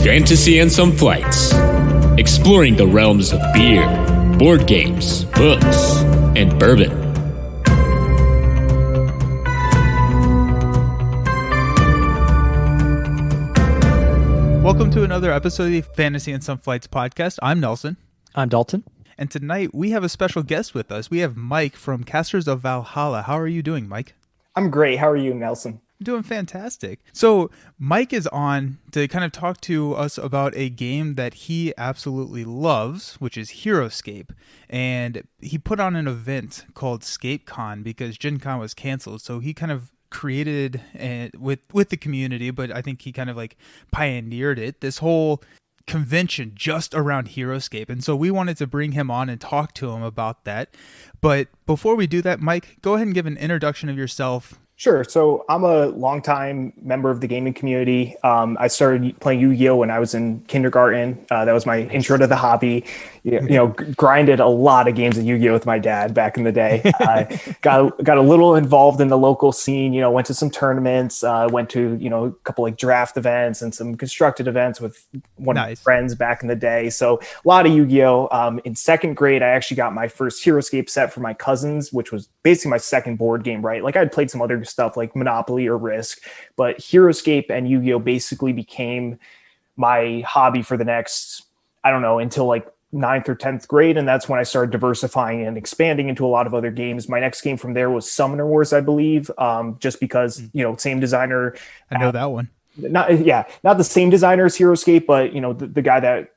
Fantasy and Some Flights, exploring the realms of beer, board games, books, and bourbon. Welcome to another episode of the Fantasy and Some Flights podcast. I'm Nelson. I'm Dalton. And tonight we have a special guest with us. We have Mike from Casters of Valhalla. How are you doing, Mike? I'm great. How are you, Nelson? Doing fantastic. So Mike is on to kind of talk to us about a game that he absolutely loves, which is Heroescape. And he put on an event called Scape-Con because Gen Con was canceled. So he kind of created with the community, but I think he kind of like pioneered it, this whole convention just around Heroescape. And so we wanted to bring him on and talk to him about that. But before we do that, Mike, go ahead and give an introduction of yourself. Sure. So I'm a longtime member of the gaming community. I started playing Yu-Gi-Oh! When I was in kindergarten. That was my intro to the hobby. Grinded a lot of games of Yu-Gi-Oh! With my dad back in the day. Got a little involved in the local scene. Went to some tournaments. Went to a couple like draft events and some constructed events with one of my friends back in the day. So a lot of Yu-Gi-Oh! In second grade, I actually got my first Heroescape set for my cousins, which was basically my second board game. Right, like I'd played some other stuff like Monopoly or Risk, but Heroescape and Yu-Gi-Oh! Basically became my hobby for the next, I don't know, until like 9th or 10th grade. And that's when I started diversifying and expanding into a lot of other games. My next game from there was Summoner Wars, I believe, just because, same designer. I know that one. Not the same designer as Heroescape, but, the guy that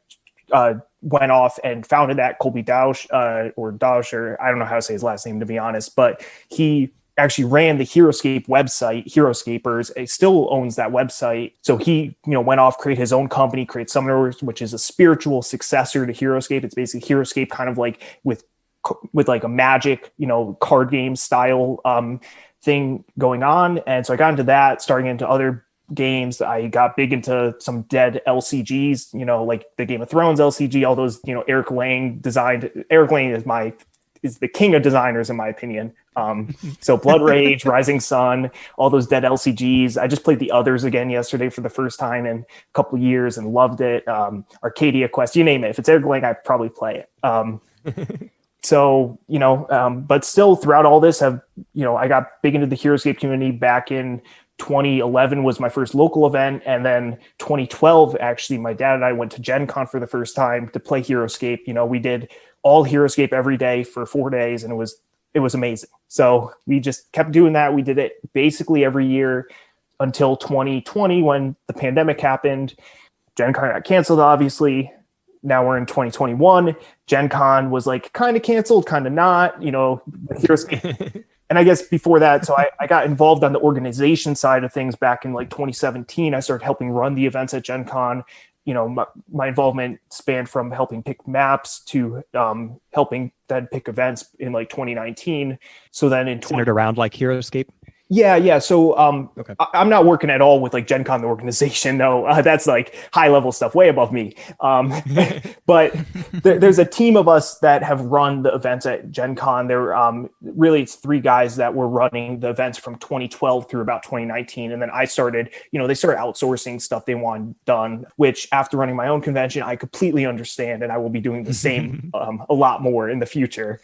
went off and founded that, Colby Dausch, or I don't know how to say his last name, to be honest, but he actually ran the Heroescape website, Heroescapers. He still owns that website. So he, went off, create his own company, create Summoners, which is a spiritual successor to Heroescape. It's basically Heroescape kind of like with like a Magic, card game style thing going on. And so I got into that, starting into other games. I got big into some dead LCGs, like the Game of Thrones LCG, all those, Eric Lang designed. Eric Lang is the king of designers, in my opinion. So Blood Rage, Rising Sun, all those dead LCGs. I just played the others again yesterday for the first time in a couple of years and loved it. Arcadia Quest, you name it. If it's Eric Lang, I probably play it. But still throughout all this, I got big into the Heroescape community back in 2011 was my first local event. And then 2012, actually, my dad and I went to Gen Con for the first time to play Heroescape. We did all Heroescape every day for 4 days, and it was amazing. So we just kept doing that. We did it basically every year until 2020 when the pandemic happened. Gen Con got canceled, obviously. Now we're in 2021. Gen Con was like kind of canceled, kind of not, Heroescape. And I guess before that, so I got involved on the organization side of things back in like 2017. I started helping run the events at Gen Con. My involvement spanned from helping pick maps to helping then pick events in like 2019. So then in centered around like Heroescape. Yeah. So okay. I'm not working at all with like Gen Con, the organization. No, that's like high level stuff way above me. But there's a team of us that have run the events at Gen Con. There really it's 3 guys that were running the events from 2012 through about 2019. And then I started, they started outsourcing stuff they wanted done, which after running my own convention, I completely understand. And I will be doing the same a lot more in the future.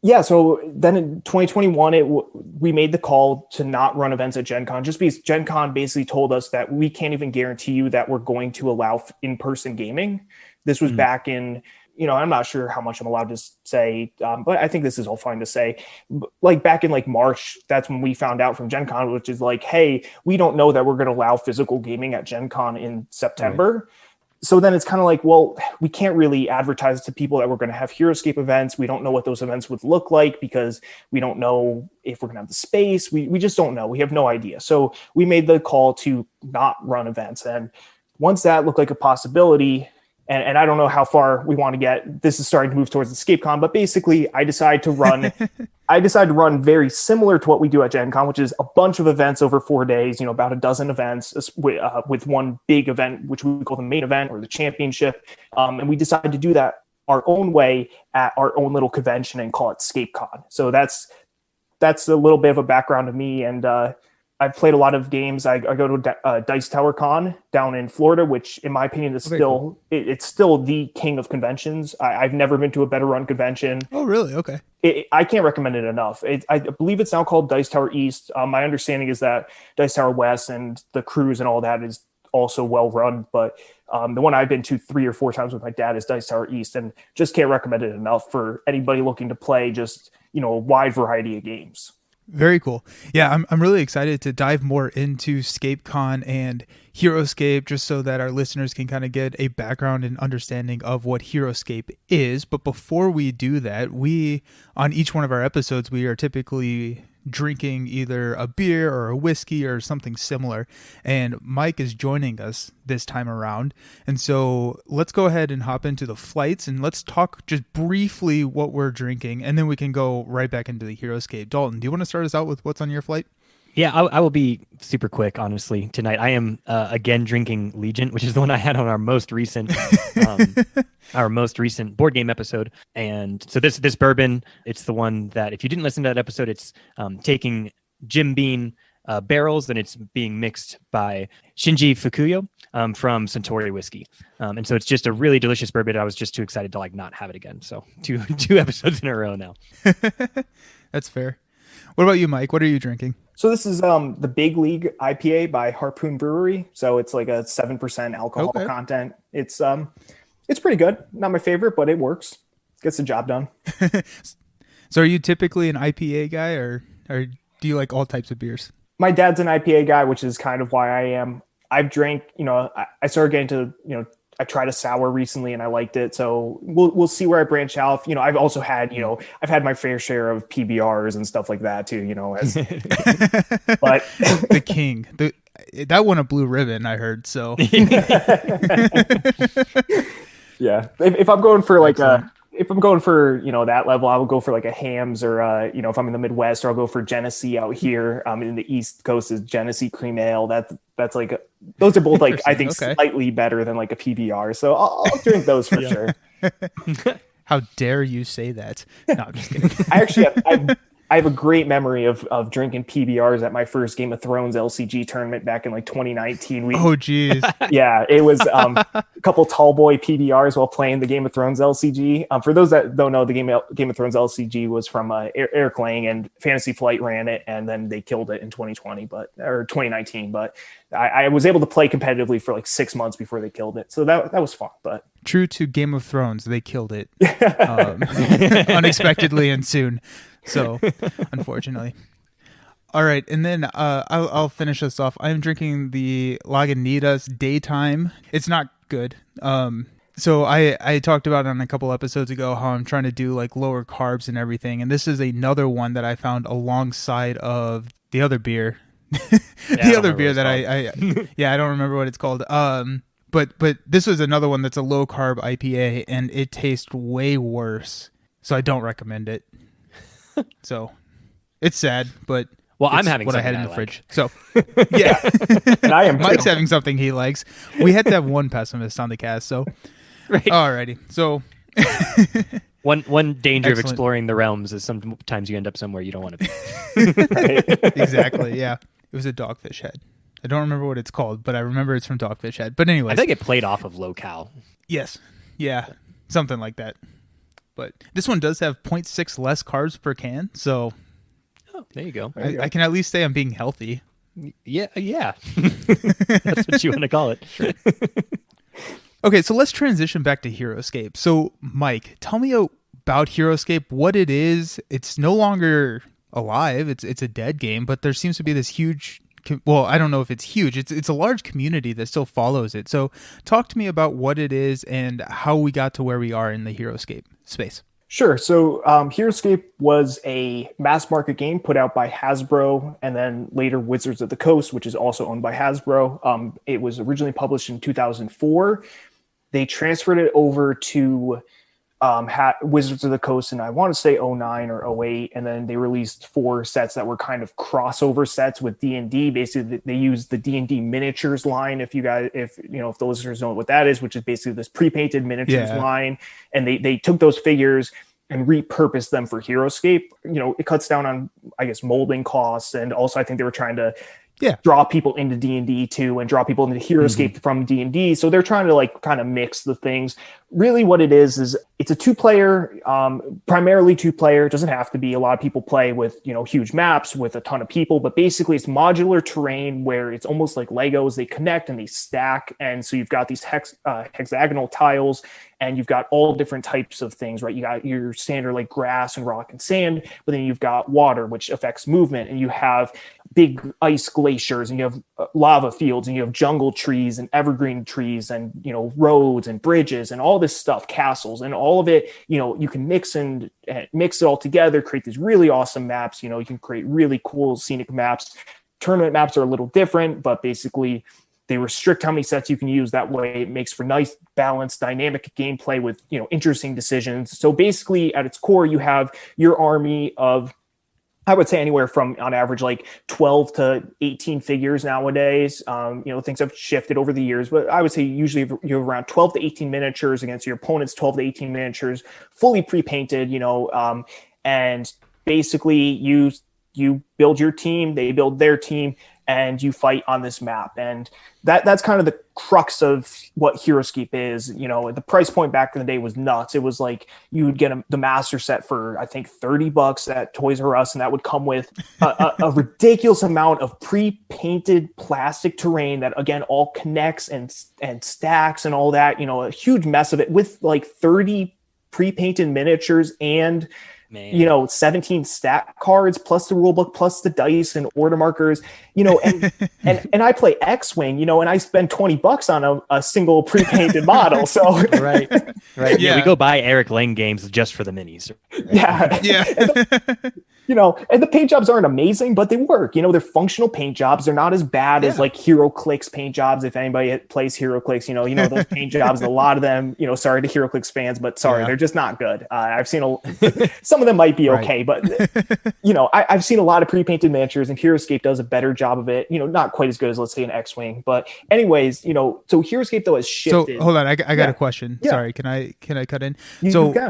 Yeah. So then in 2021, we made the call to not run events at Gen Con just because Gen Con basically told us that we can't even guarantee you that we're going to allow in-person gaming. This was back in, I'm not sure how much I'm allowed to say, but I think this is all fine to say. Like back in like March, that's when we found out from Gen Con, which is like, hey, we don't know that we're going to allow physical gaming at Gen Con in September. Right. So then it's kind of like, well, we can't really advertise to people that we're going to have Heroescape events. We don't know what those events would look like because we don't know if we're going to have the space. We just don't know. We have no idea. So we made the call to not run events. And once that looked like a possibility, and I don't know how far we want to get, this is starting to move towards the Scapecon, but basically I decided to run very similar to what we do at Gen Con, which is a bunch of events over 4 days, about a dozen events with one big event, which we call the main event or the championship. And we decided to do that our own way at our own little convention and call it Scapecon. So that's a little bit of a background of me. And I've played a lot of games. I go to Dice Tower Con down in Florida, which in my opinion is still it's still the king of conventions. I've never been to a better run convention. Oh, really? Okay. I can't recommend it enough. I believe it's now called Dice Tower East. My understanding is that Dice Tower West and the cruise and all that is also well run, but the one I've been to 3 or 4 times with my dad is Dice Tower East, and just can't recommend it enough for anybody looking to play just, a wide variety of games. Very cool. Yeah, I'm really excited to dive more into Scapecon and Heroescape, just so that our listeners can kind of get a background and understanding of what Heroescape is. But before we do that, on each one of our episodes, we are typically drinking either a beer or a whiskey or something similar, and Mike is joining us this time around. And so let's go ahead and hop into the flights, and let's talk just briefly what we're drinking, and then we can go right back into the Heroescape. Dalton, do you want to start us out with what's on your flight? Yeah, I will be super quick, honestly, tonight. I am, again, drinking Legion, which is the one I had on our most recent board game episode. And so this bourbon, it's the one that, if you didn't listen to that episode, it's taking Jim Beam barrels, and it's being mixed by Shinji Fukuyo from Centauri Whiskey. And so it's just a really delicious bourbon. I was just too excited to not have it again. So two episodes in a row now. That's fair. What about you, Mike? What are you drinking? So this is the Big League IPA by Harpoon Brewery. So it's like a 7% alcohol content. It's pretty good. Not my favorite, but it works. Gets the job done. So are you typically an IPA guy, or do you like all types of beers? My dad's an IPA guy, which is kind of why I am. I've drank, I started getting to, I tried a sour recently and I liked it. So we'll see where I branch out. I've also had, I've had my fair share of PBRs and stuff like that too, but the king, that won a blue ribbon, I heard. So yeah, if I'm going for that level, I would go for like a Hams, or if I'm in the Midwest, or I'll go for Genesee out here. In the East Coast is Genesee Cream Ale. That's like those are both like I think slightly better than like a PBR. So I'll drink those for sure. How dare you say that? No, I'm just kidding. I have a great memory of drinking PBRs at my first Game of Thrones LCG tournament back in like 2019. Oh, geez. Yeah, it was a couple tall boy PBRs while playing the Game of Thrones LCG. For those that don't know, the Game of Thrones LCG was from Eric Lang, and Fantasy Flight ran it, and then they killed it in 2019. But I was able to play competitively for like 6 months before they killed it. So that was fun. But true to Game of Thrones, they killed it unexpectedly and soon. So, unfortunately. All right, and then I'll finish this off. I'm drinking the Lagunitas Daytime. It's not good. So I talked about on a couple episodes ago how I'm trying to do like lower carbs and everything, and this is another one that I found alongside of the other beer. The other beer that I don't remember what it's called. But this was another one that's a low carb IPA, and it tastes way worse. So I don't recommend it. So it's sad, but I'm having what I had in the like. fridge. So yeah, and I am. Mike's having something he likes. We had to have one pessimist on the cast. So right. Alrighty. So one danger of Excellent. Exploring the realms is sometimes you end up somewhere you don't want to be. Right. Exactly. Yeah, it was a Dogfish Head. I don't remember what it's called, but I remember it's from Dogfish Head. But anyway, I think it played off of Low-Cal. Yes. Yeah. Something like that. But this one does have 0.6 less carbs per can, so there you go. I can at least say I'm being healthy. Yeah. That's what you want to call it. Sure. Okay, so let's transition back to Heroescape. So, Mike, tell me about Heroescape, what it is. It's no longer alive. It's a dead game, but there seems to be this huge... Well, I don't know if it's huge. It's a large community that still follows it. So talk to me about what it is and how we got to where we are in the Heroescape space. Sure. So Heroescape was a mass market game put out by Hasbro, and then later Wizards of the Coast, which is also owned by Hasbro. It was originally published in 2004. They transferred it over to Wizards of the Coast, and I want to say 09 or 08, and then they released 4 sets that were kind of crossover sets with D&D. Basically, they used the D&D miniatures line, if the listeners know what that is, which is basically this pre-painted miniatures line, and they took those figures and repurposed them for Heroescape. It cuts down on, I guess, molding costs, and also I think they were trying to draw people into D&D too, and draw people into Heroescape from D&D. So they're trying to like kind of mix the things. Really what it is it's a 2-player, primarily 2-player. It doesn't have to be. A lot of people play with, huge maps with a ton of people, but basically it's modular terrain where it's almost like Legos. They connect and they stack. And so you've got these hexagonal tiles, and you've got all different types of things, right? You got your standard like grass and rock and sand, but then you've got water, which affects movement, and you have big ice glaciers, and you have lava fields, and you have jungle trees and evergreen trees, and roads and bridges and all this stuff, castles, and all of it. You can mix it all together, create these really awesome maps. You can create really cool scenic maps. Tournament maps are a little different, but basically they restrict how many sets you can use. That way it makes for nice, balanced, dynamic gameplay with, interesting decisions. So basically at its core, you have your army of, I would say anywhere from on average, like 12 to 18 figures nowadays. Things have shifted over the years, but I would say usually you have around 12 to 18 miniatures against your opponent's 12 to 18 miniatures, fully pre-painted, and basically you build your team, they build their team, and you fight on this map. And that's kind of the crux of what Heroescape is. The price point back in the day was nuts. It was like you would get the master set for, I think, $30 at Toys R Us, and that would come with a ridiculous amount of pre-painted plastic terrain that, again, all connects and stacks and all that. A huge mess of it with like 30 pre-painted miniatures and 17 stat cards plus the rule book plus the dice and order markers, and I play X-Wing, and I spend $20 on a single pre-painted model. So right. Yeah, we go buy Eric Lang games just for the minis. Yeah. And the paint jobs aren't amazing, but they work. They're functional paint jobs. They're not as bad as like HeroClix paint jobs. If anybody plays HeroClix, those paint jobs, a lot of them, sorry to HeroClix fans, but sorry, they're just not good. I've seen some of them might be okay, but I've seen a lot of pre-painted miniatures, and Heroescape does a better job of it. Not quite as good as, let's say, an X-Wing, but anyways, so Heroescape though has shifted. So hold on, I got a question. Yeah. Sorry, can I cut in?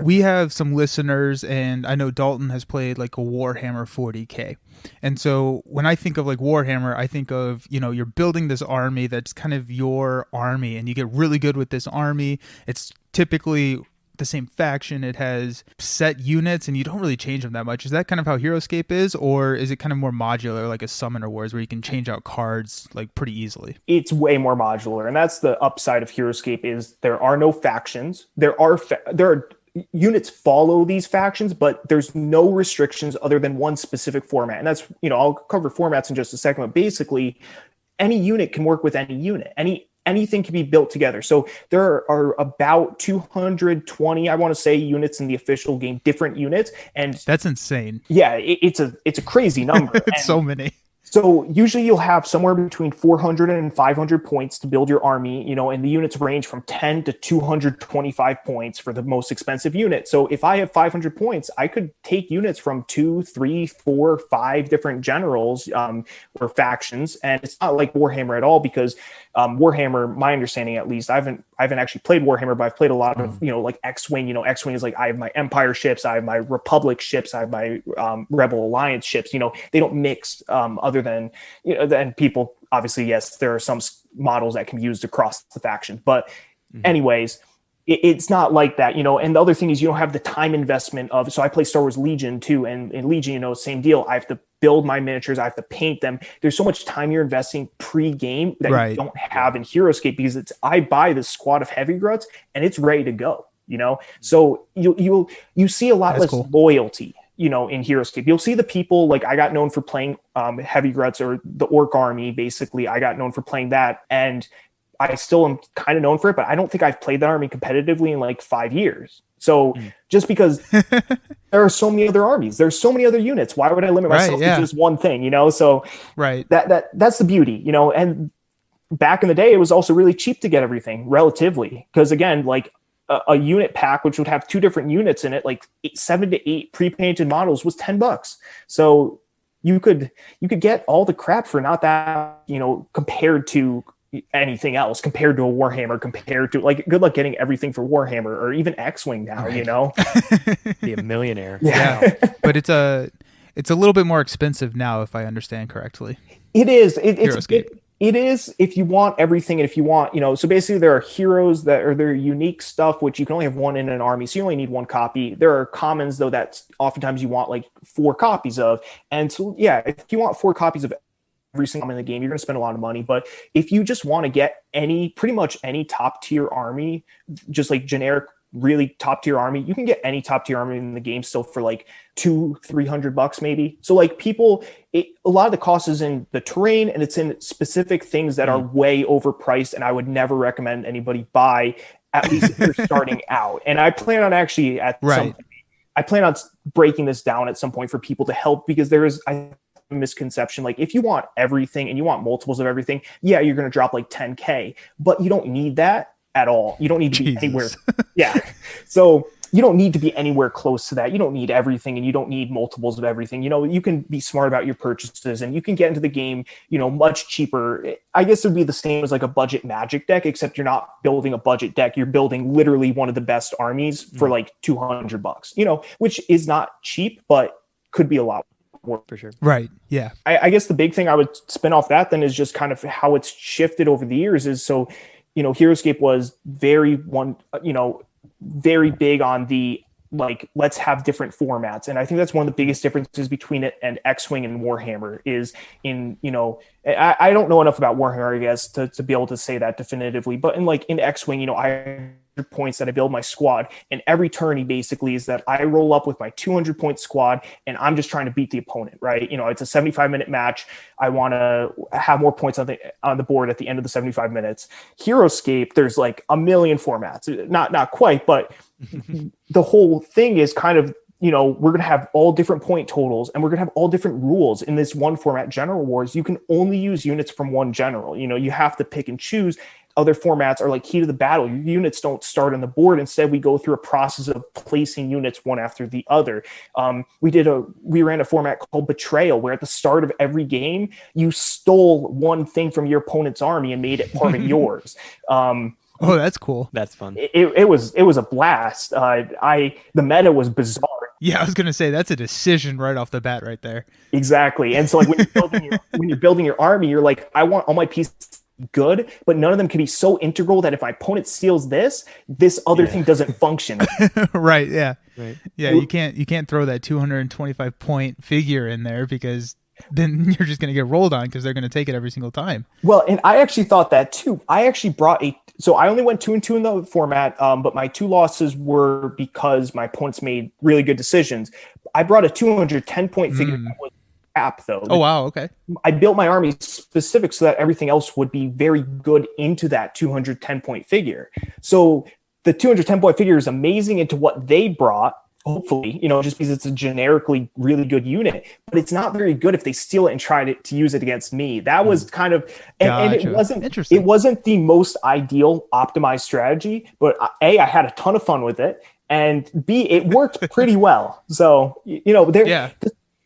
We have some listeners, and I know Dalton has played like a Warhammer 40K. And so when I think of like Warhammer, I think of, you're building this army that's kind of your army, and you get really good with this army. It's typically the same faction. It has set units, and you don't really change them that much. Is that kind of how Heroescape is, or is it kind of more modular, like a Summoner Wars, where you can change out cards like pretty easily? It's way more modular, and that's the upside of Heroescape is there are no factions. There are units follow these factions, but there's no restrictions other than one specific format. And that's, I'll cover formats in just a second, but basically any unit can work with any unit. Anything can be built together. So there are about 220, I want to say, units in the official game, different units. And that's insane. Yeah, it's a crazy number. It's so many. So usually you'll have somewhere between 400 and 500 points to build your army, and the units range from 10 to 225 points for the most expensive unit. So if I have 500 points, I could take units from 2, 3, 4, 5 different generals or factions. And it's not like Warhammer at all, because Warhammer, my understanding at least, I haven't actually played Warhammer, but I've played a lot of, like X-Wing. X-Wing is like, I have my Empire ships, I have my Republic ships, I have my Rebel Alliance ships. They don't mix other than, then people, obviously, yes, there are some models that can be used across the faction. But anyways, it's not like that, and the other thing is you don't have the time investment of, so I play Star Wars Legion too. And in Legion, same deal. I have to build my miniatures. I have to paint them. There's so much time you're investing pre-game that you don't have in Heroescape, because I buy this squad of heavy gruts and it's ready to go, So you see a lot less loyalty, in Heroescape. You'll see the people, like I got known for playing heavy gruts or the orc army. Basically, I got known for playing that, and I still am kind of known for it, but I don't think I've played that army competitively in like 5 years. So just because there are so many other armies, there's so many other units, why would I limit myself to just one thing, So that's the beauty, and back in the day, it was also really cheap to get everything relatively. Because again, like a unit pack, which would have 2 different units in it, like 7 to 8 pre-painted models, was $10. So you could get all the crap for not that, compared to anything else, compared to a Warhammer, compared to, like, good luck getting everything for Warhammer or even X-Wing now, Be a millionaire. Yeah. But it's a little bit more expensive now, if I understand correctly. It is. Heroescape. It is if you want everything, and if you want, so basically there are heroes that are their unique stuff, which you can only have one in an army, so you only need one copy. There are commons though that oftentimes you want like 4 copies of, and so yeah, if you want 4 copies of every single in the game, you're going to spend a lot of money. But if you just want to get pretty much any top tier army, just like generic, really top tier army, you can get any top tier army in the game still for like $200-300 maybe. So like a lot of the cost is in the terrain, and it's in specific things that are way overpriced, and I would never recommend anybody buy, at least if you're starting out. And I plan on actually I plan on breaking this down at some point for people to help, because there is a misconception. Like if you want everything and you want multiples of everything, yeah, you're going to drop like 10K, but you don't need that at all. You don't need to be anywhere. Yeah. So you don't need to be anywhere close to that. You don't need everything, and you don't need multiples of everything. You can be smart about your purchases, and you can get into the game, much cheaper. I guess it would be the same as like a budget Magic deck, except you're not building a budget deck. You're building literally one of the best armies for like $200, which is not cheap, but could be a lot more. For sure. Right. Yeah. I guess the big thing I would spin off that then is just kind of how it's shifted over the years is, so, Heroescape was very big on the, like, let's have different formats. And I think that's one of the biggest differences between it and X-Wing and Warhammer is in, I don't know enough about Warhammer, I guess, to be able to say that definitively, but in X-Wing, I points that I build my squad, and every tourney basically is that I roll up with my 200 point squad, and I'm just trying to beat the opponent, right? It's a 75-minute match. I want to have more points on the board at the end of the 75 minutes. Heroescape, there's like a million formats, not quite, but the whole thing is kind of, we're going to have all different point totals, and we're going to have all different rules in this one format. General Wars, you can only use units from one general. You have to pick and choose. Other formats are like Key to the Battle. Your units don't start on the board. Instead, we go through a process of placing units one after the other. We ran a format called Betrayal, where at the start of every game, you stole one thing from your opponent's army and made it part of yours. Oh, that's cool. That's fun. It was a blast. The meta was bizarre. Yeah, I was gonna say that's a decision right off the bat, right there. Exactly. And so, like when you're building your army, you're like, I want all my pieces good, but none of them can be so integral that if my opponent steals this other thing doesn't function. Right. Yeah. Right. Yeah. You can't throw that 225 point figure in there, because then you're just going to get rolled on, because they're going to take it every single time. Well, and I actually thought that too. I actually brought so I only went 2-2 in the format, but my 2 losses were because my opponents made really good decisions. I brought a 210 point figure that was app though. Oh wow, okay. I built my army specific so that everything else would be very good into that 210 point figure. So the 210 point figure is amazing into what they brought, hopefully, just because it's a generically really good unit, but it's not very good if they steal it and try to use it against me. That was kind of, and it wasn't the most ideal optimized strategy, but A, I had a ton of fun with it, and B, it worked pretty well. So,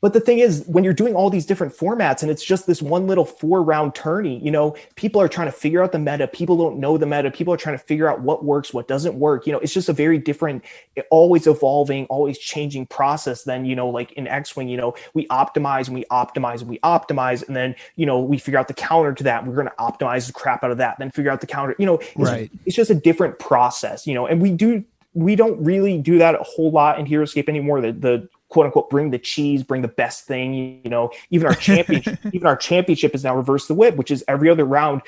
But the thing is, when you're doing all these different formats and it's just this one little 4-round tourney, people are trying to figure out the meta. People don't know the meta. People are trying to figure out what works, what doesn't work. It's just a very different, always evolving, always changing process than, like in X-Wing, we optimize and we optimize and we optimize. And then, we figure out the counter to that. We're going to optimize the crap out of that, then figure out the counter, it's just a different process, and we don't really do that a whole lot in Heroescape anymore. The quote unquote bring the cheese, bring the best thing. Even our championship is now reverse the whip, which is every other round.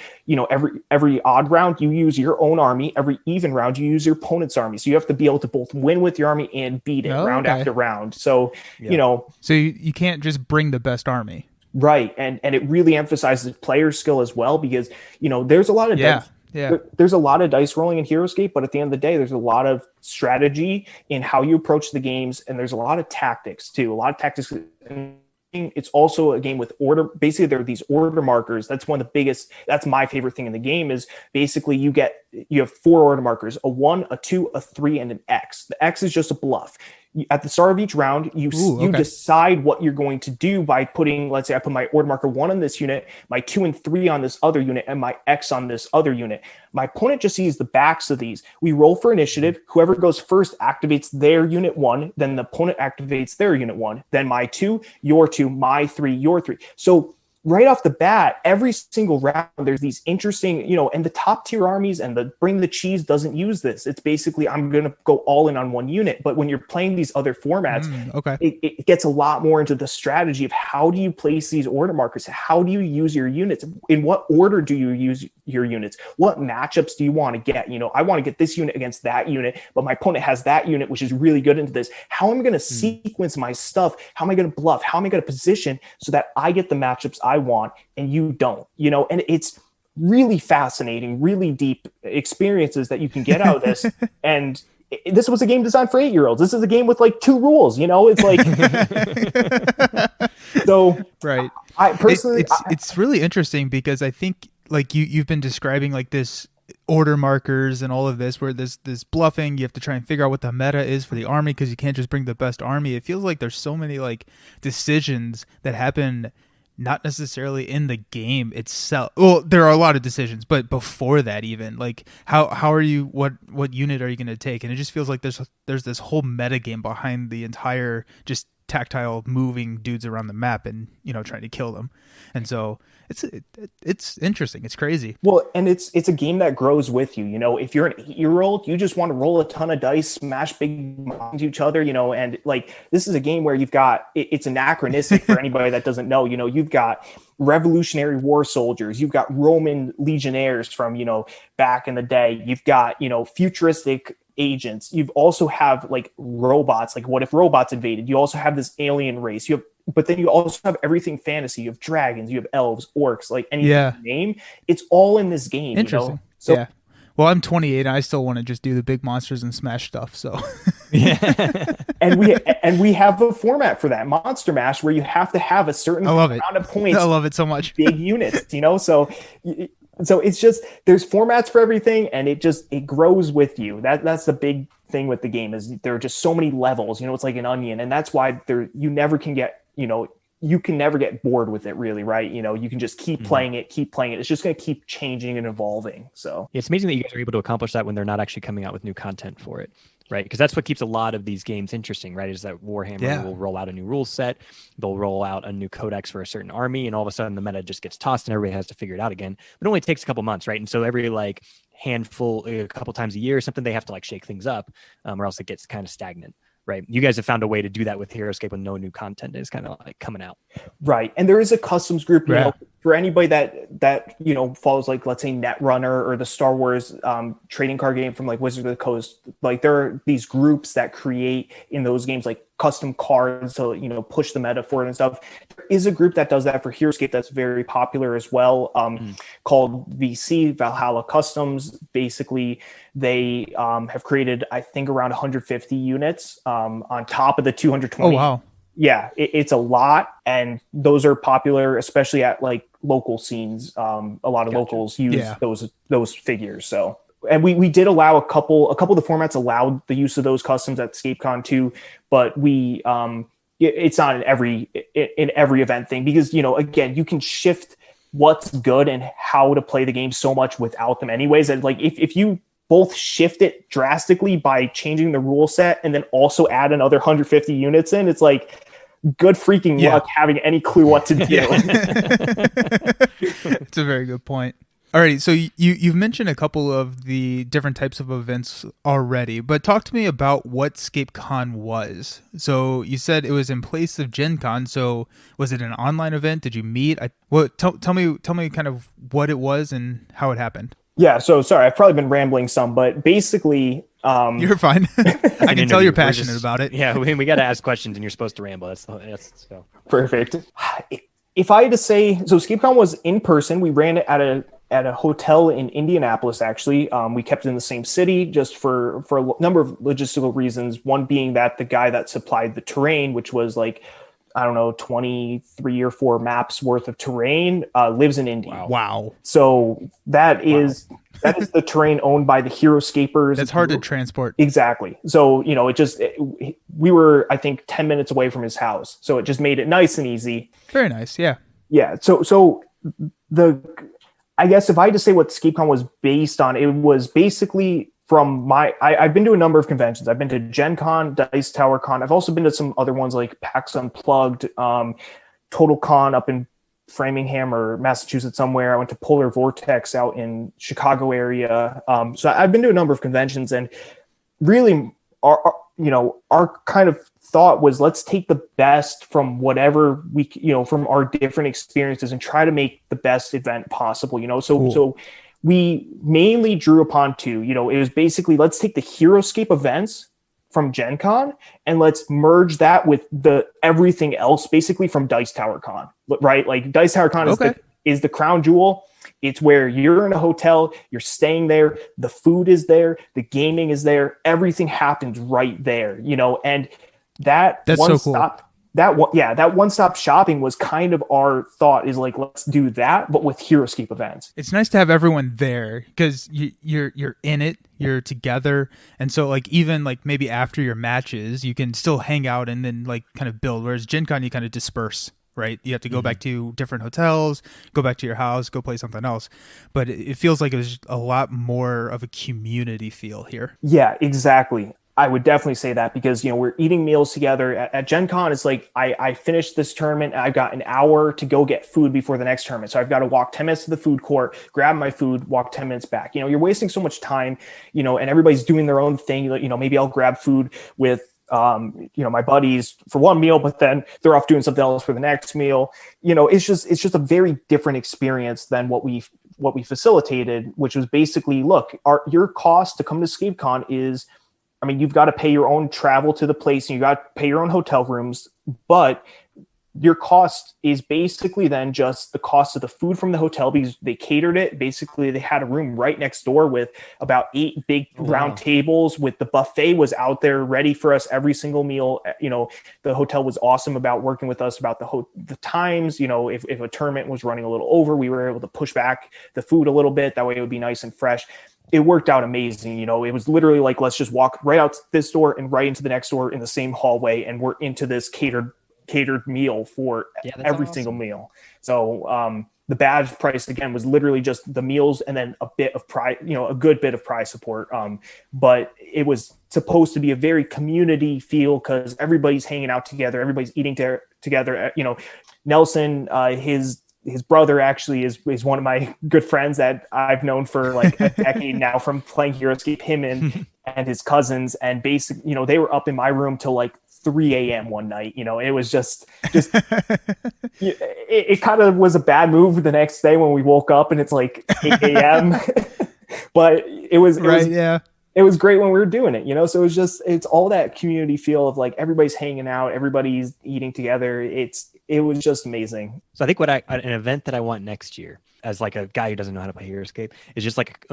Every odd round you use your own army. Every even round you use your opponent's army. So you have to be able to both win with your army and beat it round after round. So so you can't just bring the best army, right? And it really emphasizes player skill as well, because there's a lot of there's a lot of dice rolling in Heroescape, but at the end of the day, there's a lot of strategy in how you approach the games, and there's a lot of tactics too. A lot of tactics. It's also a game with order. Basically, there are these order markers. That's one of the biggest. That's my favorite thing in the game. Is basically you have 4 order markers: a 1, a 2, a 3, and an X. The X is just a bluff. At the start of each round, you decide what you're going to do by putting, let's say I put my order marker 1 on this unit, my 2 and 3 on this other unit, and my X on this other unit. My opponent just sees the backs of these. We roll for initiative. Whoever goes first activates their unit 1, then the opponent activates their unit 1, then my 2, your 2, my 3, your 3. So right off the bat, every single round, there's these interesting, and the top tier armies and the Bring the Cheese doesn't use this. It's basically, I'm going to go all in on one unit. But when you're playing these other formats, it gets a lot more into the strategy of how do you place these order markers? How do you use your units? In what order do you use your units? What matchups do you want to get? I want to get this unit against that unit, but my opponent has that unit, which is really good into this. How am I going to sequence my stuff? How am I going to bluff? How am I going to position so that I get the matchups I want and you don't, and it's really fascinating, really deep experiences that you can get out of this. And this was a game designed for 8-year-olds. This is a game with like 2 rules, it's like, so right. I personally, it's really interesting because I think like you've been describing like this order markers and all of this where there's this bluffing, you have to try and figure out what the meta is for the army because you can't just bring the best army. It feels like there's so many like decisions that happen not necessarily in the game itself. Well, there are a lot of decisions, but before that, even like how are you? What unit are you going to take? And it just feels like there's this whole meta game behind the entire just tactile moving dudes around the map and trying to kill them. And so it's interesting. It's crazy. Well, and it's a game that grows with you. If you're an 8-year-old, you just want to roll a ton of dice, smash big into each other, and like this is a game where you've got it's anachronistic for anybody that doesn't know. You've got Revolutionary War soldiers, you've got Roman legionnaires from back in the day, you've got futuristic agents, you've also have like robots, like what if robots invaded? You also have this alien race, but then you also have everything fantasy. You have dragons, you have elves, orcs, like anything you name. It's all in this game. Interesting. So, yeah. Well, I'm 28 and I still want to just do the big monsters and smash stuff. So yeah. and we have a format for that, Monster Mash, where you have to have a certain amount of points. I love it so much. Big units, so it's just there's formats for everything, and it grows with you. That's the big thing with the game is there are just so many levels. It's like an onion, and that's why you never can get you can never get bored with it, really, right? You can just keep playing it. It's just going to keep changing and evolving. So it's amazing that you guys are able to accomplish that when they're not actually coming out with new content for it, right? Because that's what keeps a lot of these games interesting, right? Is that Warhammer will roll out a new rule set, they'll roll out a new codex for a certain army, and all of a sudden the meta just gets tossed and everybody has to figure it out again. But it only takes a couple months, right? And so every like handful, a couple times a year or something, they have to like shake things up, or else it gets kind of stagnant. Right. You guys have found a way to do that with Heroescape when no new content is kind of like coming out. Right. And there is a customs group, for anybody that follows, like, let's say Netrunner or the Star Wars trading card game from like Wizards of the Coast. Like there are these groups that create in those games like custom cards to push the meta forward and stuff. There is a group that does that for Heroescape that's very popular as well, called VC, Valhalla Customs. Basically, they have created, I think, around 150 units on top of the 220. Oh, wow. Yeah, it's a lot, and those are popular, especially at like local scenes. A lot of locals use those figures. So, and we did allow a couple of the formats allowed the use of those customs at Scapecon too, but we it's not in every event thing because again, you can shift what's good and how to play the game so much without them anyways. And like if you both shift it drastically by changing the rule set and then also add another 150 units in, it's like good freaking luck having any clue what to do. It's a very good point. Alrighty, so you've mentioned a couple of the different types of events already, but talk to me about what Scapecon was. So you said it was in place of Gen Con, so was it an online event? Did you meet? Tell me kind of what it was and how it happened. Yeah, so sorry, I've probably been rambling some, but basically... You're fine. I can tell you're passionate about it. Yeah, we got to ask questions and you're supposed to ramble. That's so. Perfect. If I had to say, so Scapecon was in person. We ran it at a hotel in Indianapolis, actually. We kept it in the same city just for a number of logistical reasons. One being that the guy that supplied the terrain, which was like, I don't know, 23 or 4 maps worth of terrain, lives in Indy. Wow. So that is the terrain owned by the Heroescapers. That's hard to transport. Exactly. So, we were, I think, 10 minutes away from his house. So it just made it nice and easy. Very nice. Yeah. Yeah. So I guess if I had to say what Scapecon was based on, it was basically from I've been to a number of conventions. I've been to Gen Con, Dice Tower Con. I've also been to some other ones like PAX Unplugged, Total Con up in Framingham or Massachusetts somewhere. I went to Polar Vortex out in Chicago area. So I've been to a number of conventions, and really our kind of thought was, let's take the best from whatever we, from our different experiences and try to make the best event possible, Cool. So we mainly drew upon two, it was basically, let's take the Heroescape events from Gen Con and let's merge that with the everything else basically from Dice Tower Con, right? Like Dice Tower Con is the crown jewel. It's where you're in a hotel, you're staying there, the food is there, the gaming is there, everything happens right there, and that's one so cool. stop. That one-stop shopping was kind of our thought, is like, let's do that, but with Heroescape events. It's nice to have everyone there because you're in it, you're together, and so like even like maybe after your matches, you can still hang out and then like kind of build. Whereas Gen Con, you kind of disperse, right? You have to go back to different hotels, go back to your house, go play something else. But it feels like it was a lot more of a community feel here. Yeah, exactly. I would definitely say that because, we're eating meals together at Gen Con. It's like, I finished this tournament. I've got an hour to go get food before the next tournament. So I've got to walk 10 minutes to the food court, grab my food, walk 10 minutes back. You're wasting so much time, and everybody's doing their own thing. Maybe I'll grab food with, my buddies for one meal, but then they're off doing something else for the next meal. It's just a very different experience than what we facilitated, which was basically, look, your cost to come to Scapecon is, you've got to pay your own travel to the place and you got to pay your own hotel rooms, but your cost is basically then just the cost of the food from the hotel because they catered it. Basically, they had a room right next door with about 8 big round tables with the buffet was out there ready for us every single meal. The hotel was awesome about working with us about the times, if a tournament was running a little over, we were able to push back the food a little bit. That way it would be nice and fresh. It worked out amazing. It was literally like, let's just walk right out this door and right into the next door in the same hallway. And we're into this catered meal for every single meal. So the badge price again was literally just the meals and then a bit of prize, a good bit of prize support. But it was supposed to be a very community feel because everybody's hanging out together. Everybody's eating together. Nelson, his brother actually is one of my good friends that I've known for like a decade now from playing Heroescape, him and his cousins. And basically, they were up in my room till like 3 a.m. one night. It was just it kind of was a bad move the next day when we woke up and it's like 8 a.m. But it was great when we were doing it, so it's all that community feel of like everybody's hanging out, everybody's eating together. It was just amazing. So I think an event that I want next year as like a guy who doesn't know how to play Heroescape is just like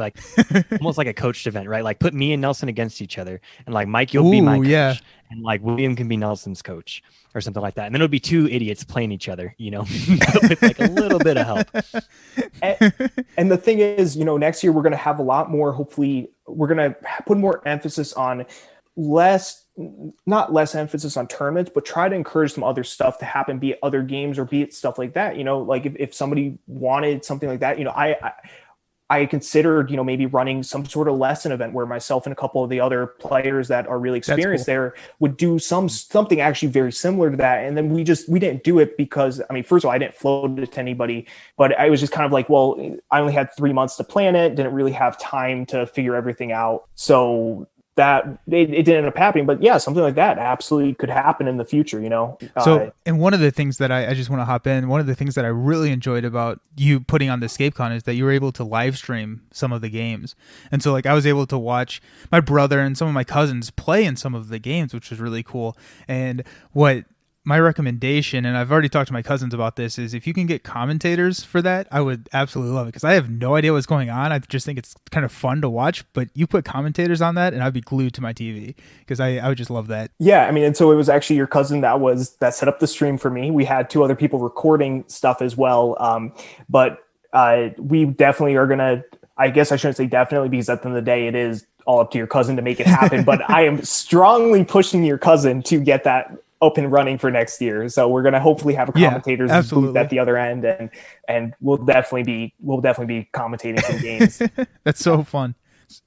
almost like a coached event, right? Like put me and Nelson against each other and like Mike, you'll be my coach and like William can be Nelson's coach or something like that. And then it'll be 2 idiots playing each other, with like a little bit of help. And the thing is, next year we're going to have a lot more, hopefully we're going to put more emphasis on not less emphasis on tournaments, but try to encourage some other stuff to happen, be it other games or be it stuff like that. Like if somebody wanted something like that, I considered, maybe running some sort of lesson event where myself and a couple of the other players that are really experienced there would do something actually very similar to that. And then we didn't do it because, first of all, I didn't float it to anybody, but I was just kind of like, well, I only had 3 months to plan it. Didn't really have time to figure everything out. So that it didn't end up happening, but yeah, something like that absolutely could happen in the future, So, and one of the things that I just want to hop in, one of the things that I really enjoyed about you putting on the Scapecon is that you were able to live stream some of the games. And so like I was able to watch my brother and some of my cousins play in some of the games, which was really cool. And what my recommendation, and I've already talked to my cousins about this, is if you can get commentators for that, I would absolutely love it because I have no idea what's going on. I just think it's kind of fun to watch, but you put commentators on that and I'd be glued to my TV because I would just love that. Yeah, and so it was actually your cousin that set up the stream for me. We had 2 other people recording stuff as well, but we definitely are going to, I guess I shouldn't say definitely because at the end of the day, it is all up to your cousin to make it happen, but I am strongly pushing your cousin to get that up and running for next year. So we're going to hopefully have a commentator's booth at the other end and we'll definitely be commentating some games. That's so fun.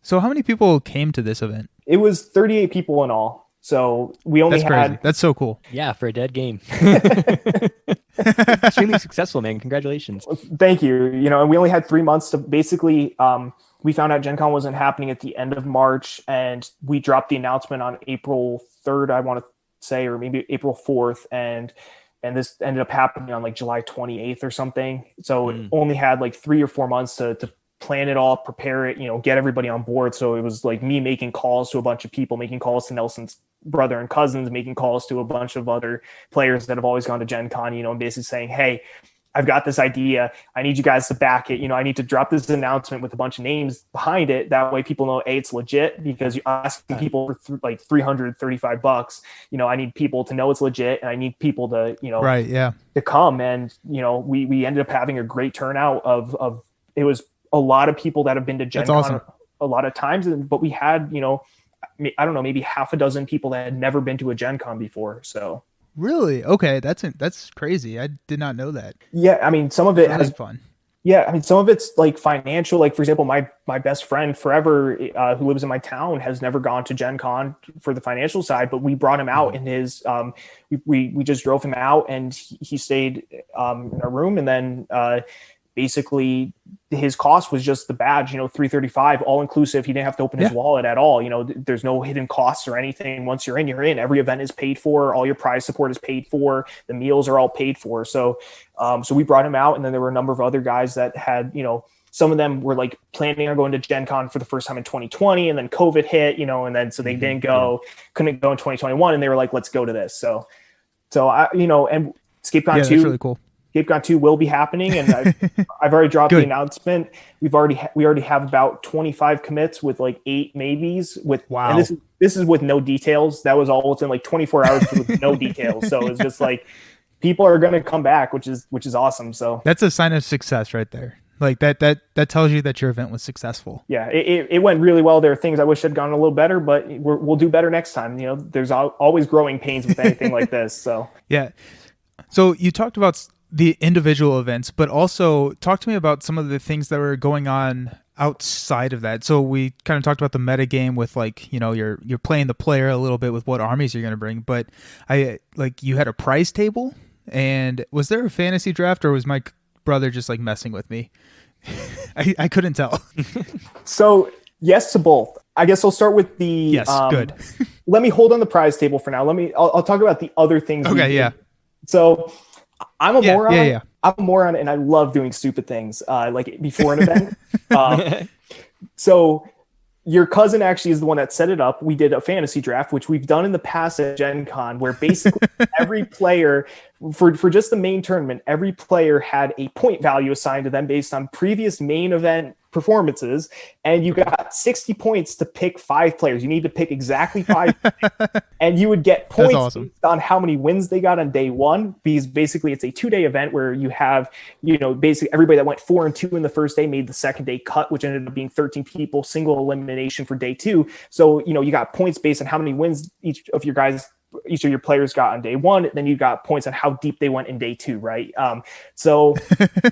So how many people came to this event? It was 38 people in all. So we only That's so cool. Yeah, for a dead game. Extremely successful, man. Congratulations. Thank you. And we only had 3 months to basically, we found out Gen Con wasn't happening at the end of March, and we dropped the announcement on April 3rd, I want to say, or maybe April 4th. And this ended up happening on like July 28th or something. So it only had like 3 or 4 months to plan it all, prepare it, get everybody on board. So it was like me making calls to a bunch of people, making calls to Nelson's brother and cousins, making calls to a bunch of other players that have always gone to Gen Con, and basically saying, hey, I've got this idea. I need you guys to back it. I need to drop this announcement with a bunch of names behind it. That way people know, A, it's legit, because you're asking people for like $335. I need people to know it's legit, and I need people to, right. Yeah. to come. And, we ended up having a great turnout of it was a lot of people that have been to Gen Con awesome. a lot of times, but we had, I don't know, maybe half a dozen people that had never been to a Gen Con before. So really? Okay. That's crazy. I did not know that. yeah, I mean, some of it has fun. Yeah, I mean, some of it's like financial. Like, for example, my best friend forever, who lives in my town, has never gone to Gen Con for the financial side, but we brought him out in his, we just drove him out, and he stayed in our room, and then basically his cost was just the badge, $335 all inclusive. He didn't have to open his wallet at all. There's no hidden costs or anything. Once you're in, you're in. Every event is paid for. All your prize support is paid for. The meals are all paid for. So we brought him out, and then there were a number of other guys that had, some of them were like planning on going to Gen Con for the first time in 2020, and then COVID hit, and then, so they didn't go, couldn't go in 2021. And they were like, let's go to this. So I, and Scapecon 2, that's really cool. Scapecon 2 will be happening, and I've already dropped the announcement. We already have about 25 commits with like 8 maybes. Wow. And this is with no details. That was all within like 24 hours with no details. So it's just like people are going to come back, which is awesome. So that's a sign of success right there. Like that tells you that your event was successful. Yeah, it went really well. There are things I wish had gone a little better, but we'll do better next time. There's always growing pains with anything like this. So yeah. So you talked about the individual events, but also talk to me about some of the things that were going on outside of that. So we kind of talked about the meta game with like, you're playing the player a little bit with what armies you're going to bring, but you had a prize table, and was there a fantasy draft, or was my brother just like messing with me? I couldn't tell. So yes to both. I guess I'll start with the yes. Good. Let me hold on the prize table for now. I'll talk about the other things. Okay. Yeah. So I'm a moron. Yeah. I'm a moron, and I love doing stupid things like before an event. So your cousin actually is the one that set it up. We did a fantasy draft, which we've done in the past at Gen Con, where basically every player, for just the main tournament, every player had a point value assigned to them based on previous main event performances, and you got 60 points to pick 5 players. You need to pick exactly 5 and you would get points based on how many wins they got on day 1, because basically it's a 2-day event where you have, basically everybody that went 4 and 2 in the first day made the second day cut, which ended up being 13 people, single elimination for day 2. So, you got points based on how many wins each of your players got on day 1, then you got points on how deep they went in day 2, right? So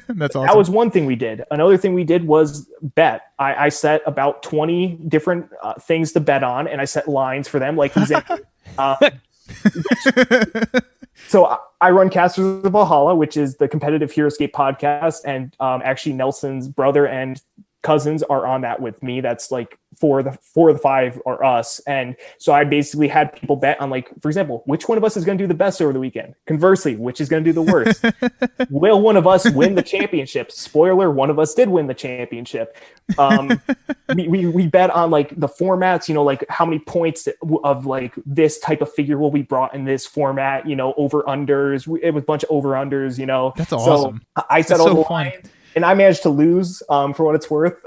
that's awesome. That was one thing we did. Another thing we did was bet. I set about 20 different things to bet on, and I set lines for them. Like example, so I run Casters of Valhalla, which is the competitive Heroescape podcast, and actually Nelson's brother and cousins are on that with me. That's like 4 of the 5 are us. And so I basically had people bet on, like, for example, which one of us is going to do the best over the weekend? Conversely, which is going to do the worst? Will one of us win the championship? Spoiler, one of us did win the championship. We bet on like the formats, like how many points of like this type of figure will be brought in this format, over unders. It was a bunch of over unders, That's awesome. So I set all the lines. And I managed to lose, for what it's worth.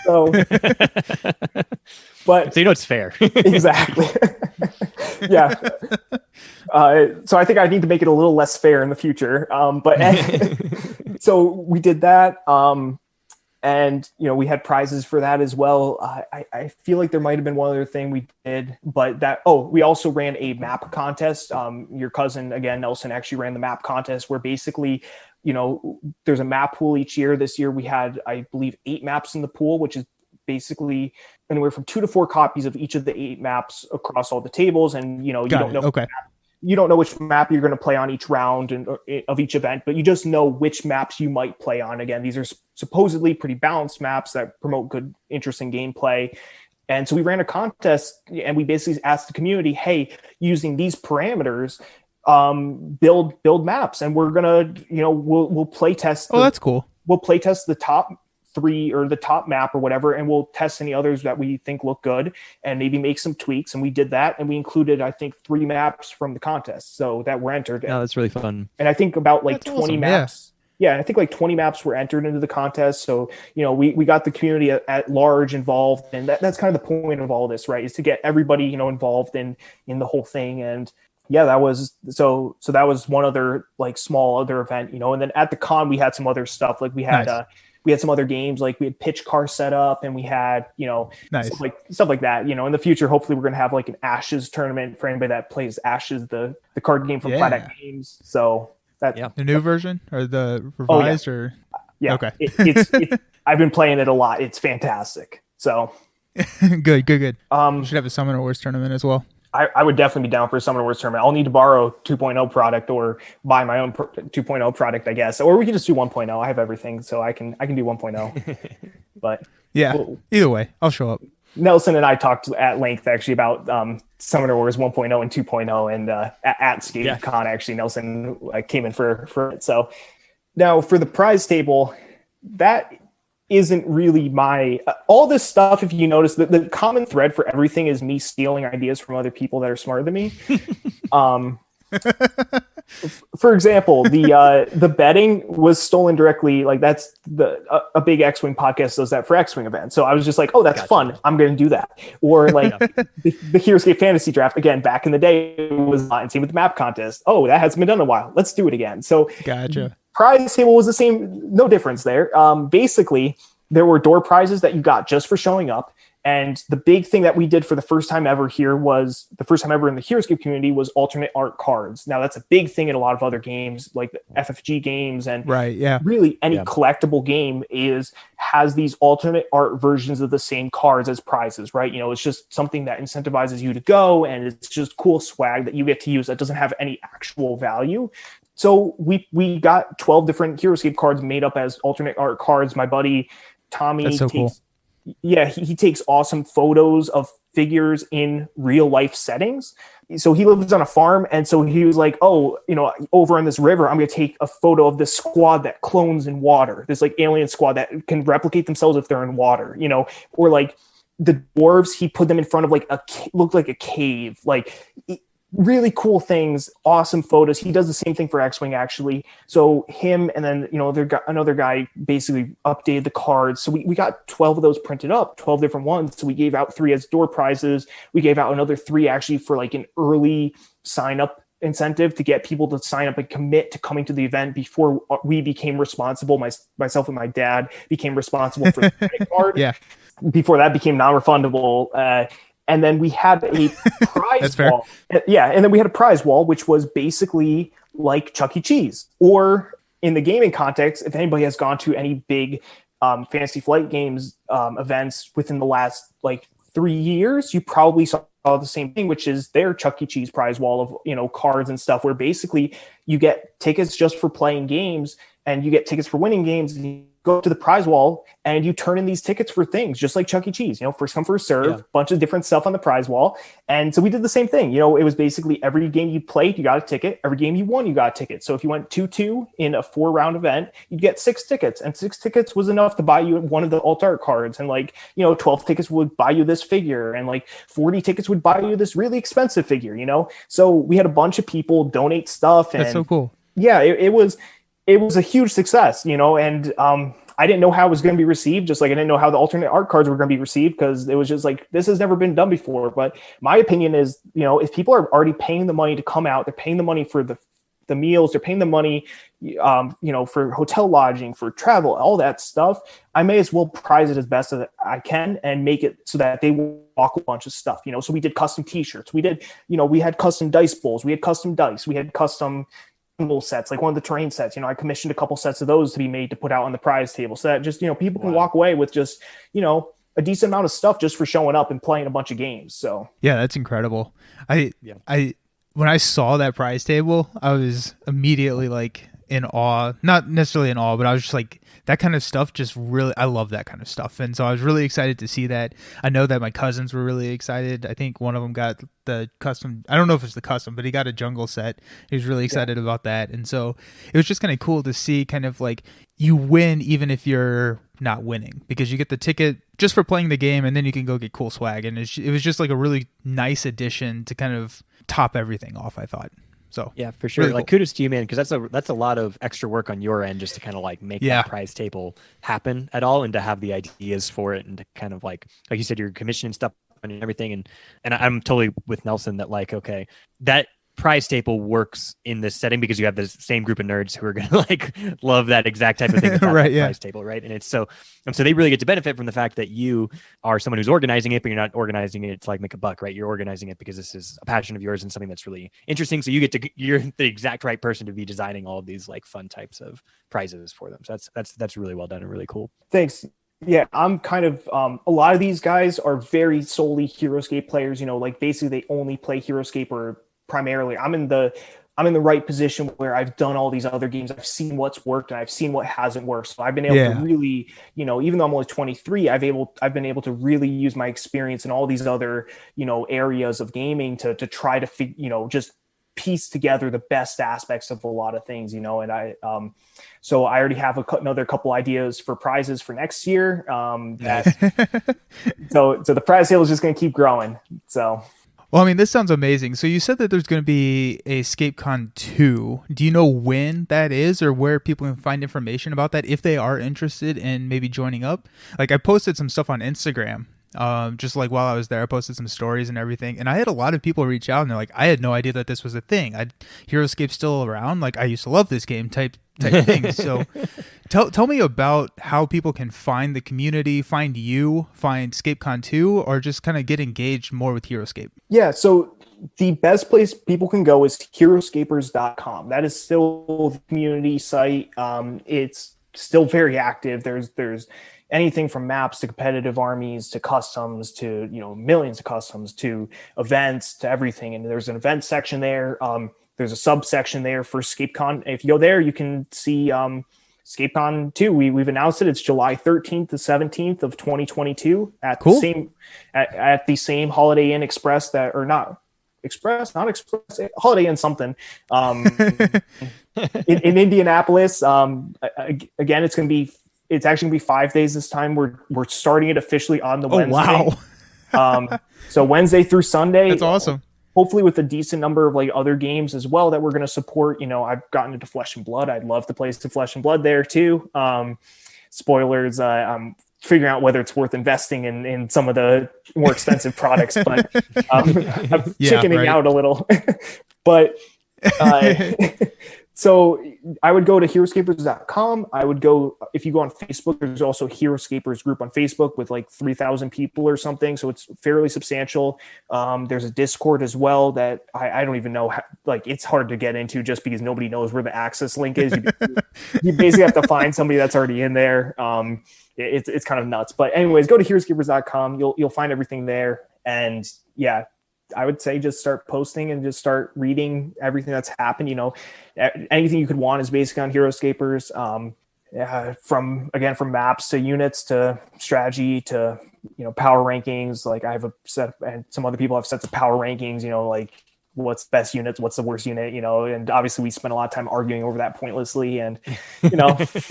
So, but it's fair. Exactly. Yeah. So I think I need to make it a little less fair in the future. But so we did that. And we had prizes for that as well. I feel like there might have been one other thing we did, but we also ran a map contest. Your cousin, again, Nelson, actually ran the map contest, where basically, there's a map pool each year. This year we had, I believe, 8 maps in the pool, which is basically anywhere from 2 to 4 copies of each of the 8 maps across all the tables. And, you don't know. Okay. you don't know which map you're going to play on each round of each event, but you just know which maps you might play on. Again, these are supposedly pretty balanced maps that promote good, interesting gameplay. And so we ran a contest, and we basically asked the community, hey, using these parameters, build maps, and we're gonna, we'll play test. That's cool. We'll play test the top 3 or the top map or whatever, and we'll test any others that we think look good and maybe make some tweaks. And we did that, and we included, I think, 3 maps from the contest, so that were entered. Oh, that's really fun. And I think about like that's 20 awesome. maps. Yeah, I think like 20 maps were entered into the contest. So, we got the community at large involved. And that's kind of the point of all this, right? Is to get everybody, involved in the whole thing. And yeah, that was, so that was one other like small other event, and then at the con, we had some other stuff. Like we had, we had some other games, like we had pitch car set up, and we had, nice. stuff like that. In the future, hopefully we're going to have like an Ashes tournament for anybody that plays Ashes, the card game from Flat Out Games. So, the new version or the revised or okay. It's I've been playing it a lot. It's fantastic. So good. You should should have a Summoner Wars tournament as well. I would definitely be down for a Summoner Wars tournament. I'll need to borrow 2.0 product or buy my own 2.0 product, I guess, or we can just do 1.0. I have everything, so I can do 1.0. But either way, I'll show up. Nelson and I talked at length actually about Summoner Wars 1.0 and 2.0, and at Scape-Con actually Nelson came in for it. So now for the prize table, that isn't really my all this stuff. If you notice, the common thread for everything is me stealing ideas from other people that are smarter than me. For example, the betting was stolen directly. Like that's a big X-Wing podcast does that for X-Wing events. So I was just like, oh, that's fun. I'm going to do that. Or like the Heroescape fantasy draft again, back in the day was not, and same with the map contest. Oh, that hasn't been done in a while. Let's do it again. So gotcha. Prize table was the same, no difference there. Basically, there were door prizes that you got just for showing up. And the big thing that we did for the first time ever here was the first time ever in the Heroescape community was alternate art cards. Now that's a big thing in a lot of other games like the FFG games and really any collectible game has these alternate art versions of the same cards as prizes, right? It's just something that incentivizes you to go, and it's just cool swag that you get to use that doesn't have any actual value. So we got 12 different Heroescape cards made up as alternate art cards. My buddy Tommy he takes awesome photos of figures in real life settings. So he lives on a farm, and so he was like, oh, over on this river, I'm going to take a photo of this squad that clones in water, this like alien squad that can replicate themselves if they're in water, or like the dwarves, he put them in front of like looked like a cave, like really cool things, awesome photos. He does the same thing for X-Wing actually. So him and then another guy basically updated the cards. So we got 12 of those printed up, 12 different ones. So we gave out 3 as door prizes. We gave out another 3 actually for like an early sign up incentive to get people to sign up and commit to coming to the event before we became responsible. Myself and my dad became responsible for the credit card. Before that became non-refundable. And then we had a prize wall. And then we had a prize wall, which was basically like Chuck E. Cheese. Or in the gaming context, if anybody has gone to any big Fantasy Flight Games events within the last like 3 years, you probably saw the same thing, which is their Chuck E. Cheese prize wall of cards and stuff, where basically you get tickets just for playing games, and you get tickets for winning games, and you go to the prize wall and you turn in these tickets for things just like Chuck E. Cheese, first come, first serve, bunch of different stuff on the prize wall. And so we did the same thing. It was basically every game you played, you got a ticket. Every game you won, you got a ticket. So if you went 2-2 in a 4-round event, you'd get 6 tickets, and 6 tickets was enough to buy you one of the alt art cards. And 12 tickets would buy you this figure, and 40 tickets would buy you this really expensive figure, So we had a bunch of people donate stuff. And that's so cool. Yeah, it was a huge success, and I didn't know how it was going to be received, just like I didn't know how the alternate art cards were going to be received, because it was just like, this has never been done before. But my opinion is, if people are already paying the money to come out, they're paying the money for the meals, they're paying the money, for hotel lodging, for travel, all that stuff, I may as well prize it as best as I can and make it so that they walk a bunch of stuff, So we did custom t-shirts. We did, we had custom dice bowls. We had custom dice. We had custom sets, like one of the terrain sets. I commissioned a couple sets of those to be made to put out on the prize table, so that just people can walk away with just a decent amount of stuff just for showing up and playing a bunch of games. So yeah, that's incredible. I when I saw that prize table, I was immediately like in awe. Not necessarily in awe, but I was just like, that kind of stuff just really, I love that kind of stuff. And so I was really excited to see that. I know that my cousins were really excited. I think one of them got the custom, I don't know if it's the custom, but he got a jungle set. He was really excited about that. And so it was just kind of cool to see kind of like you win even if you're not winning, because you get the ticket just for playing the game and then you can go get cool swag. And it was just like a really nice addition to kind of top everything off, I thought. So yeah, for sure. Really like cool. kudos to you, man, because that's a lot of extra work on your end just to kind of like make that prize table happen at all, and to have the ideas for it, and to kind of like you said, you're commissioning stuff and everything. And I'm totally with Nelson that like, okay, that prize table works in this setting because you have the same group of nerds who are going to like love that exact type of thing about right, that prize table, right? And it's so they really get to benefit from the fact that you are someone who's organizing it, but you're not organizing it to like make a buck, right? You're organizing it because this is a passion of yours and something that's really interesting. So you're the exact right person to be designing all of these like fun types of prizes for them. So that's really well done and really cool. Thanks. Yeah, I'm kind of a lot of these guys are very solely Heroescape players, like basically they only play Heroescape, or primarily I'm in the right position where I've done all these other games. I've seen what's worked and I've seen what hasn't worked. So I've been able to really, even though I'm only 23, I've been able to really use my experience in all these other, areas of gaming to try to just piece together the best aspects of a lot of things, and so I already have another couple ideas for prizes for next year. So the prize table is just going to keep growing. So. Well, I mean, this sounds amazing. So you said that there's going to be a Scapecon 2. Do you know when that is, or where people can find information about that if they are interested in maybe joining up? Like, I posted some stuff on Instagram, just like while I was there. I posted some stories and everything, and I had a lot of people reach out, and they're like, I had no idea that this was a thing. Heroescape's still around. Like, I used to love this game type thing. So tell me about how people can find the community, find you, find Scapecon 2, or just kind of get engaged more with Heroescape. Yeah, so the best place people can go is Heroscapers.com. That is still the community site. It's still very active. There's anything from maps to competitive armies to customs to millions of customs to events to everything. And there's an event section there. There's a subsection there for Scapecon. If you go there, you can see Scapecon 2. We've announced it. It's July 13th to 17th of 2022 at the same Holiday Inn Express not Express, Holiday Inn something in Indianapolis. Again, it's actually gonna be 5 days this time. We're starting it officially on the Wednesday. Wow. So Wednesday through Sunday. That's awesome. Hopefully with a decent number of like other games as well that we're going to support. I've gotten into Flesh and Blood. I'd love to play some Flesh and Blood there too. Spoilers. I'm figuring out whether it's worth investing in some of the more expensive products, but I'm chickening out a little. But so I would go to Heroscapers.com. I would go, if you go on Facebook, there's also Heroescapers group on Facebook with like 3,000 people or something. So it's fairly substantial. There's a Discord as well that I don't even know it's hard to get into just because nobody knows where the access link is. You basically have to find somebody that's already in there. It's kind of nuts. But anyways, go to Heroscapers.com. You'll find everything there. And yeah, I would say just start posting and just start reading everything that's happened. Anything you could want is basically on Heroescapers. From maps to units to strategy to power rankings. Like I have a set, and some other people have sets of power rankings. Like what's best units, what's the worst unit. And obviously we spend a lot of time arguing over that pointlessly. And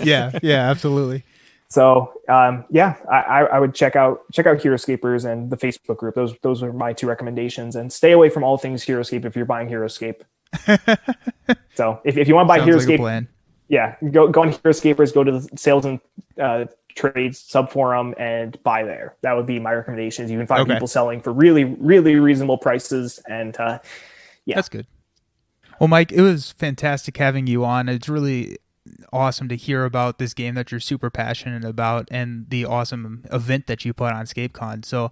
yeah, absolutely. So I would check out Heroescapers and the Facebook group. Those are my two recommendations. And stay away from all things Heroescape if you're buying Heroescape. So if you want to buy Heroescape, go on Heroescapers, go to the sales and trades subforum and buy there. That would be my recommendations. You can find people selling for really, really reasonable prices. And that's good. Well, Mike, it was fantastic having you on. It's really awesome to hear about this game that you're super passionate about and the awesome event that you put on Scapecon. So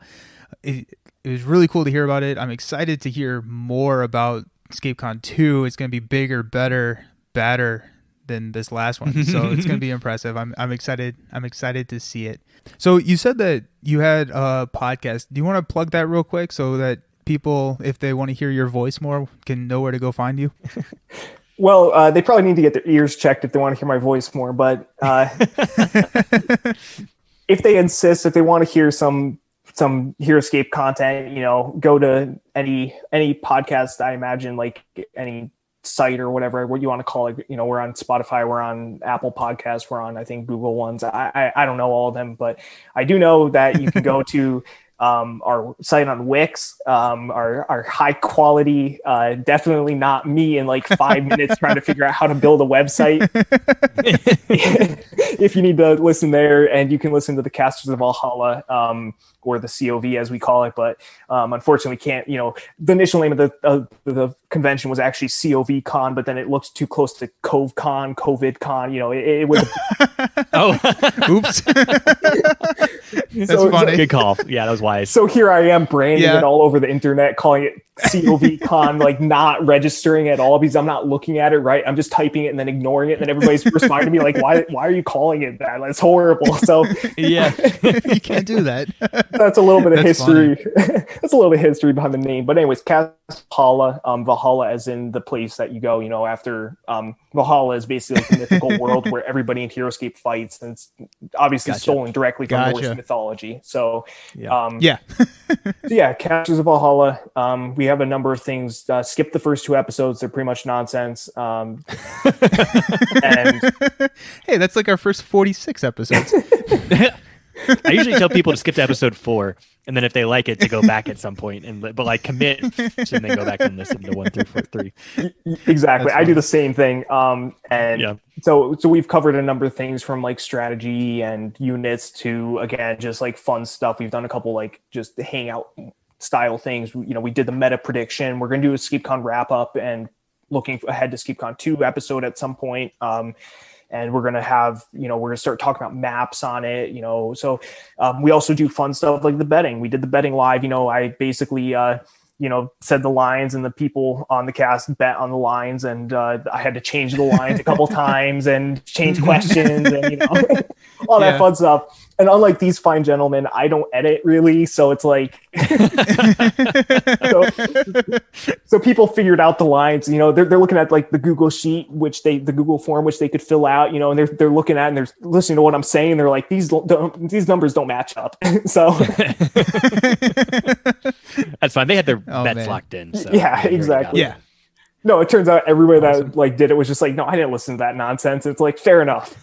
it was really cool to hear about it. I'm excited to hear more about Scapecon 2. It's going to be bigger, better, badder than this last one. So it's going to be impressive. I'm excited. I'm excited to see it. So you said that you had a podcast. Do you want to plug that real quick so that people, if they want to hear your voice more, can know where to go find you? Well, they probably need to get their ears checked if they want to hear my voice more. But if they insist, if they want to hear some Heroescape content, go to any podcast. I imagine, like any site or whatever, what you want to call it. We're on Spotify, we're on Apple Podcasts, we're on, I think, Google ones. I don't know all of them, but I do know that you can go to our site on Wix, our high quality, definitely not me in like 5 minutes trying to figure out how to build a website. If you need to listen there, and you can listen to the Casters of Valhalla, or the COV as we call it, but unfortunately we can't. The initial name of the convention was actually COV-Con, but then it looked too close to CoveCon, COVID-Con. It was. Oh, oops. That's So, funny. good call. Yeah, that was wise. So here I am branding Yeah. it all over the internet, calling it COV-Con, like not registering at all because I'm not looking at it right. I'm just typing it and then ignoring it. And then everybody's responding to me like, why are you calling it that? That's horrible. So Yeah. You can't do that. that's a little bit of That's history. That's a little bit of history behind the name. But anyways, Valhalla, Valhalla as in the place that you go, after Valhalla is basically like the mythical world where everybody in Heroescape fights, and it's obviously Gotcha. stolen directly from Gotcha. Norse mythology. So Yeah. yeah, Casters of Valhalla. We have a number of things. Skip the first 2 episodes; they're pretty much nonsense. And Hey, that's like our first 46 episodes. I usually tell people to skip to episode 4, and then if they like it, to go back at some point, but like commit, and then go back and listen to 1 through 3. exactly, That's I do funny. the same thing. And Yeah. so we've covered a number of things from like strategy and units to, again, just like fun stuff. We've done a couple like just hangout style things. We did the meta prediction. We're going to do a Scapecon wrap up and looking ahead to Scapecon 2 episode at some point. And we're going to have, we're going to start talking about maps on it, so we also do fun stuff like the betting. We did the betting live. I basically, said the lines, and the people on the cast bet on the lines, and I had to change the lines a couple times and change questions and, all that fun stuff. And unlike these fine gentlemen, I don't edit really. So it's like, so people figured out the lines, they're looking at like the Google sheet, the Google form, which they could fill out, and they're looking at, and they're listening to what I'm saying. They're like, these numbers don't match up. So That's fine. They had their bets man. locked in. So Yeah, you already got exactly. it. Yeah. no, it turns out everybody Awesome. that like did it was just like, no, I didn't listen to that nonsense. It's like, fair enough.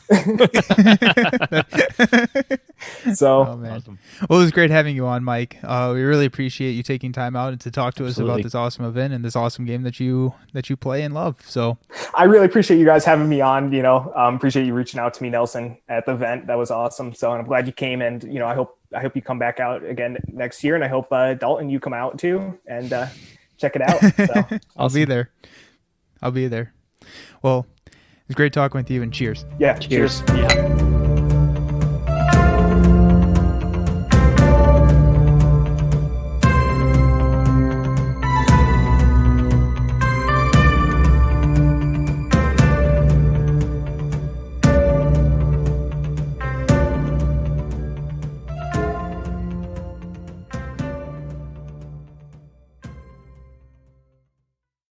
So Oh, man. Awesome. Well, it was great having you on, Mike. We really appreciate you taking time out to talk to us Absolutely. about this awesome event and this awesome game that you play and love. So I really appreciate you guys having me on, appreciate you reaching out to me, Nelson, at the event. That was awesome. So I'm glad you came, and, I hope you come back out again next year, and I hope Dalton, you come out too and check it out. So. I'll be there. Well, it was great talking with you, and cheers. Yeah. Cheers. Yeah.